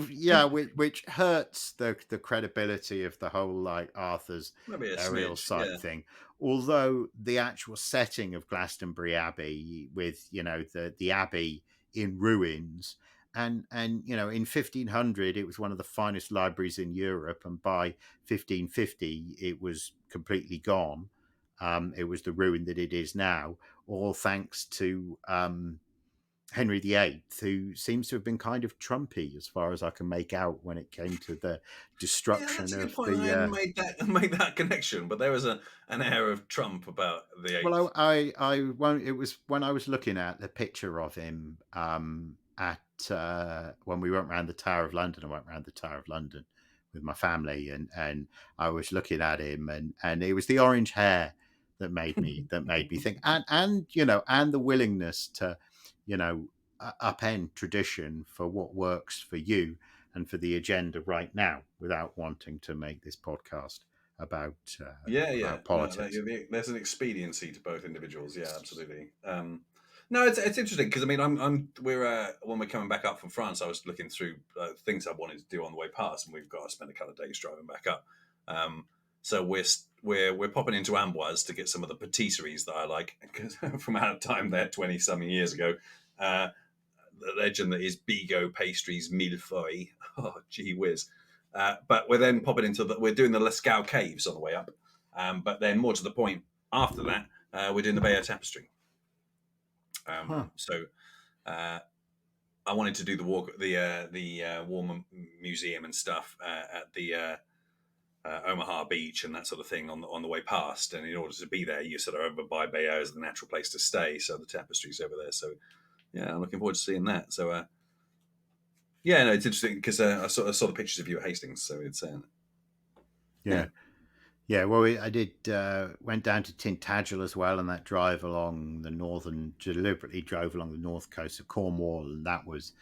Yeah, which hurts the credibility of the whole like Arthur's Maybe a burial smidge, site yeah. thing. Although the actual setting of Glastonbury Abbey, with the abbey in ruins, and in 1500 it was one of the finest libraries in Europe, and by 1550 it was completely gone. It was the ruin that it is now, all thanks to Henry VIII, who seems to have been kind of Trumpy as far as I can make out when it came to the Yeah, destruction that's a good of point. I hadn't the. made that connection, but there was an air of Trump about the eighth. Well, I won't. It was when I was looking at the picture of him at when we went around the Tower of London. I went around the Tower of London with my family, and I was looking at him, and it was the orange hair that made me think, and the willingness to, you know upend tradition for what works for you and for the agenda right now, without wanting to make this podcast about Yeah. No, politics. there's an expediency to both individuals. Yeah, absolutely. No, it's interesting because I mean, we're when we're coming back up from France, I was looking through things I wanted to do on the way past, and we've got to spend a couple of days driving back up. So we're popping into Amboise to get some of the patisseries that I like, because from out of time there 20-something years ago. The legend that is Bigot Pastries Millefeuille. Oh, gee whiz. But we're then popping we're doing the Lascaux Caves on the way up. But then more to the point, after that, we're doing the Bayeux Tapestry. So I wanted to do the walk, the War Museum and stuff at the Omaha Beach and that sort of thing on the way past. And in order to be there, you sort of over by Bayeux as the natural place to stay. So the tapestry's over there. So yeah, I'm looking forward to seeing that. So yeah, no, it's interesting because I saw the pictures of you at Hastings. So it's Yeah, well, I did went down to Tintagel as well, and that drive along deliberately drove along the north coast of Cornwall, and that was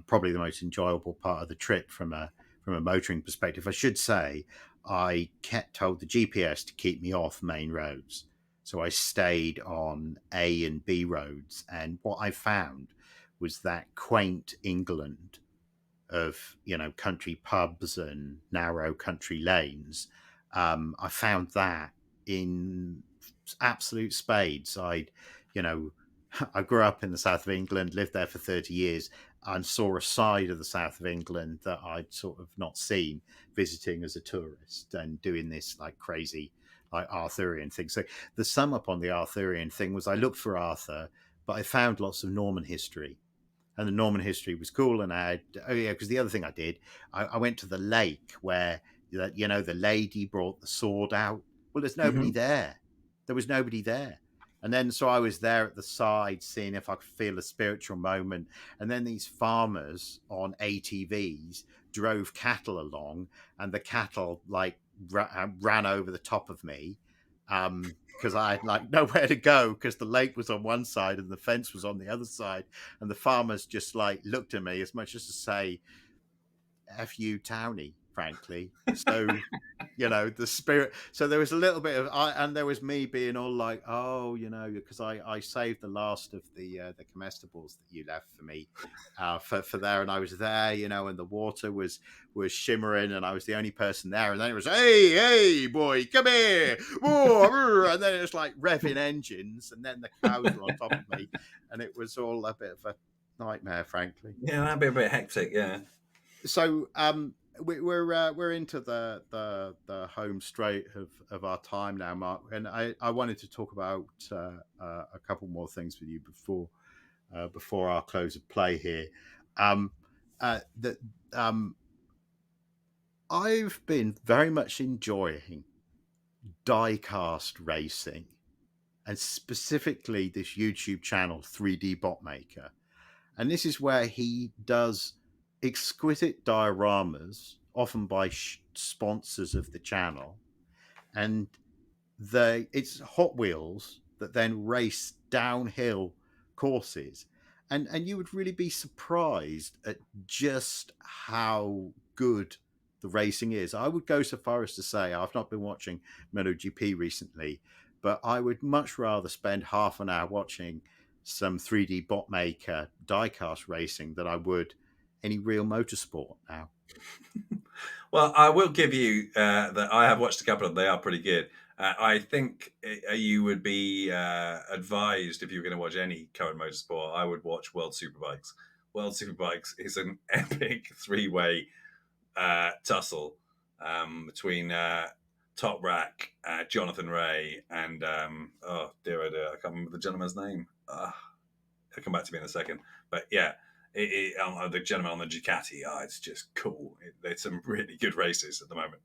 probably the most enjoyable part of the trip from a motoring perspective. I should say I told the GPS to keep me off main roads, so I stayed on A and B roads, and what I found was that quaint England of country pubs and narrow country lanes. I found that in absolute spades. I grew up in the south of England, lived there for 30 years, and saw a side of the south of England that I'd sort of not seen visiting as a tourist and doing this like crazy, like Arthurian thing. So the sum up on the Arthurian thing was I looked for Arthur, but I found lots of Norman history. And the Norman history was cool. And because the other thing I did, I went to the lake where the lady brought the sword out. Well, there's nobody there. There was nobody there. And then so I was there at the side, seeing if I could feel a spiritual moment. And then these farmers on ATVs drove cattle along, and the cattle like ran over the top of me. Because I had like nowhere to go because the lake was on one side and the fence was on the other side, and the farmers just like looked at me as much as to say, "F you, townie," frankly. So the spirit. So there was a little bit of and there was me being all like, oh, because I saved the last of the comestibles that you left for me for there, and I was there, and the water was shimmering, and I was the only person there, and then it was, hey boy, come here, and then it was like revving engines, and then the cows were on top of me, and it was all a bit of a nightmare, frankly. Yeah, that'd be a bit hectic. Yeah. So we're into the home straight of our time now, Mark, and I wanted to talk about a couple more things with you before our close of play here. I've been very much enjoying Diecast racing, and specifically this YouTube channel 3D Botmaker, and this is where he does exquisite dioramas, often by sponsors of the channel, and it's Hot Wheels that then race downhill courses, and you would really be surprised at just how good the racing is. I would go so far as to say I've not been watching MotoGP recently, but I would much rather spend half an hour watching some 3D Botmaker diecast racing than I would any real motorsport now. Well, I will give you that I have watched a couple of them. They are pretty good. I think you would be advised, if you were going to watch any current motorsport, I would watch World Superbikes. World Superbikes is an epic three-way tussle between Top Rack, Jonathan Ray, and oh dear, I can't remember the gentleman's name. It'll come back to me in a second. But yeah, the gentleman on the Ducati, it's just cool. There's some really good races at the moment.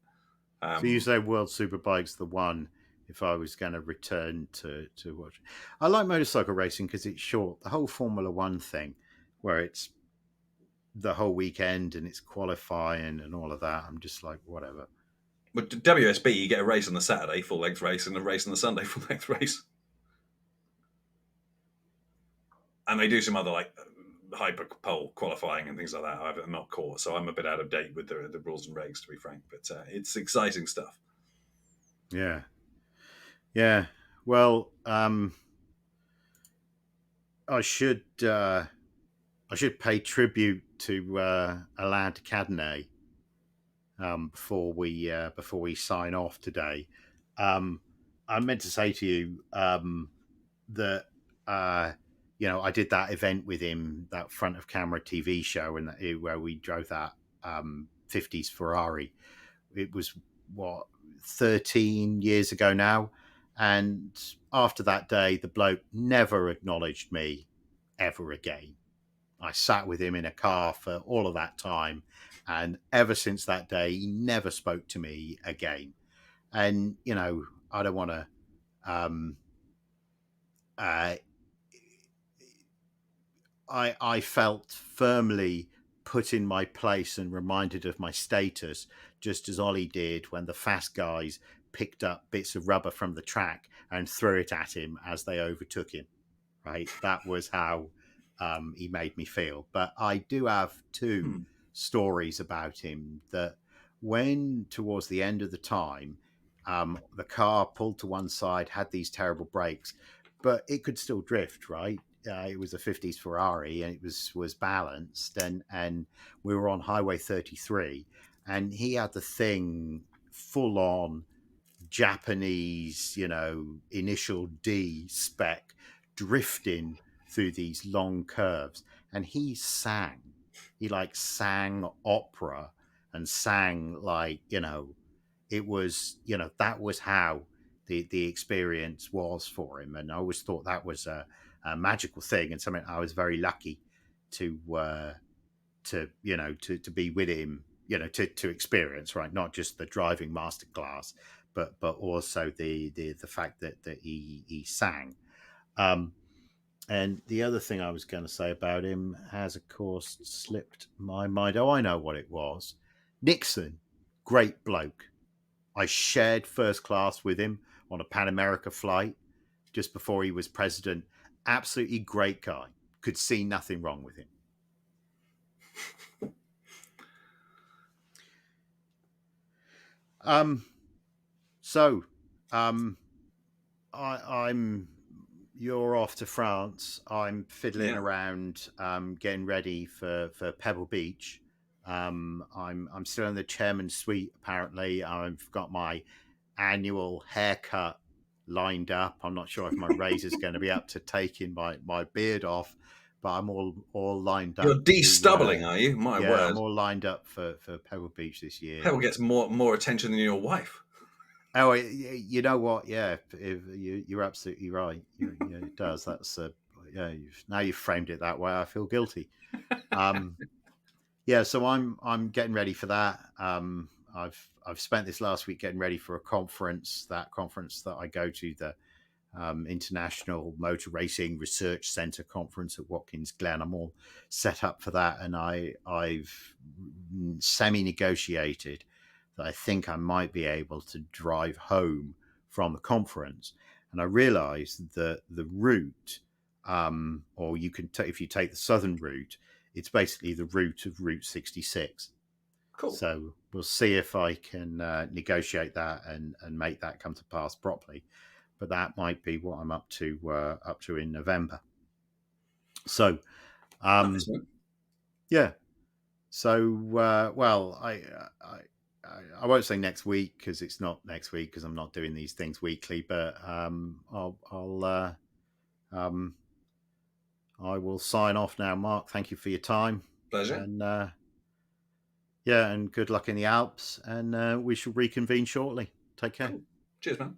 So you say World Superbike's the one if I was going to return to watch. I like motorcycle racing because it's short. The whole Formula One thing, where it's the whole weekend and it's qualifying and all of that, I'm just like, whatever. But WSB, you get a race on the Saturday, full-length race, and a race on the Sunday, full-length race. And they do some other, like, hyperpole qualifying and things like that. I'm not caught, so I'm a bit out of date with the rules and regs, to be frank. But it's exciting stuff. Yeah. Well, I should pay tribute to Alain de Cadenet before we sign off today. I meant to say to you that I did that event with him, that front of camera TV show, and where we drove that 50s Ferrari. It was 13 years ago now, and after that day, the bloke never acknowledged me ever again. I sat with him in a car for all of that time, and ever since that day, he never spoke to me again. And I don't want to. I felt firmly put in my place and reminded of my status, just as Ollie did when the fast guys picked up bits of rubber from the track and threw it at him as they overtook him. Right, that was how he made me feel. But I do have two stories about him that when towards the end of the time, the car pulled to one side, had these terrible brakes, but it could still drift, right? It was a 50s Ferrari and it was balanced, and we were on Highway 33, and he had the thing full on Japanese, initial D spec, drifting through these long curves, and he sang opera and sang it was, that was how the experience was for him. And I always thought that was a magical thing, and something I was very lucky to be with him, to experience, right? Not just the driving masterclass, but also the fact that he sang. And the other thing I was going to say about him has, of course, slipped my mind. Oh, I know what it was. Nixon, great bloke. I shared first class with him on a Pan America flight just before he was president. Absolutely great guy. Could see nothing wrong with him. You're off to France. I'm fiddling around, getting ready for Pebble Beach. I'm still in the chairman's suite. Apparently, I've got my annual haircut lined up. I'm not sure if my razor's going to be up to taking my beard off, but I'm all lined up. You're de-stubbling, are you? My word! I'm all lined up for Pebble Beach this year. Pebble gets more attention than your wife. Oh, you know what? Yeah, you're absolutely right. It does. That's now you've framed it that way, I feel guilty. So I'm getting ready for that. I've spent this last week getting ready for a conference. That conference that I go to, the International Motor Racing Research Centre conference at Watkins Glen. I'm all set up for that, and I've semi-negotiated that I think I might be able to drive home from the conference. And I realized that the route, or you can if you take the southern route, it's basically the route of Route 66. Cool. So we'll see if I can negotiate that and make that come to pass properly. But that might be what I'm up to in November. So, nice, yeah. So, I won't say next week because it's not next week because I'm not doing these things weekly. But I will sign off now. Mark, thank you for your time. Pleasure. And and good luck in the Alps. And we shall reconvene shortly. Take care. Cool. Cheers, man.